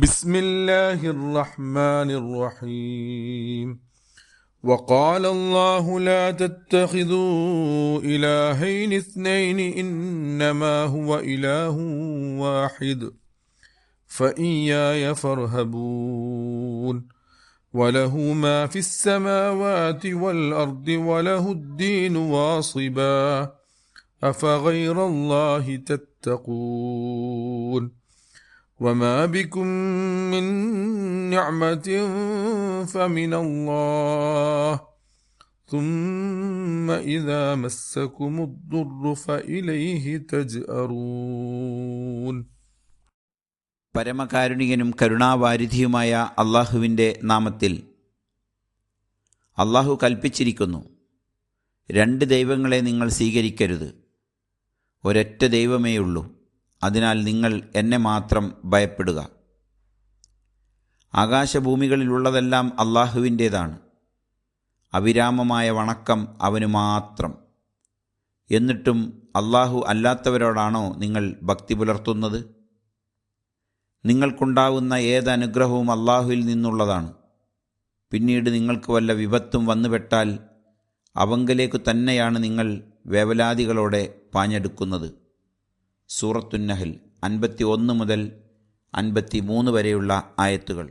بسم الله الرحمن الرحيم وقال الله لا تتخذوا إلهين اثنين إنما هو إله واحد فإياي فارهبون وله ما في السماوات والأرض وله الدين واصبا أفغير الله تتقون وما بكم من نعمة فمن الله ثم إذا مسكم الضر فإليه تجأرون. പരമകാരുണികനും കരുണാവാരിധിയുമായ അള്ളാഹുവിൻ്റെ നാമത്തിൽ. അള്ളാഹു കൽപ്പിച്ചിരിക്കുന്നു, രണ്ട് ദൈവങ്ങളെ നിങ്ങൾ സ്വീകരിക്കരുത്, ഒരൊറ്റ ദൈവമേയുള്ളൂ, അതിനാൽ നിങ്ങൾ എന്നെ മാത്രം ഭയപ്പെടുക. ആകാശഭൂമികളിലുള്ളതെല്ലാം അള്ളാഹുവിൻ്റേതാണ്, അവിരാമമായ വണക്കം അവന് മാത്രം. എന്നിട്ടും അള്ളാഹു അല്ലാത്തവരോടാണോ നിങ്ങൾ ഭക്തി പുലർത്തുന്നത്? നിങ്ങൾക്കുണ്ടാവുന്ന ഏതനുഗ്രഹവും അള്ളാഹുവിൽ നിന്നുള്ളതാണ്. പിന്നീട് നിങ്ങൾക്ക് വല്ല വിപത്തും വന്നുപെട്ടാൽ അവങ്കലേക്കു തന്നെയാണ് നിങ്ങൾ വേവലാതികളോടെ പാഞ്ഞെടുക്കുന്നത്. സൂറത്തുന്നഹൽ 51 മുതൽ 53 വരെയുള്ള ആയത്തുകൾ.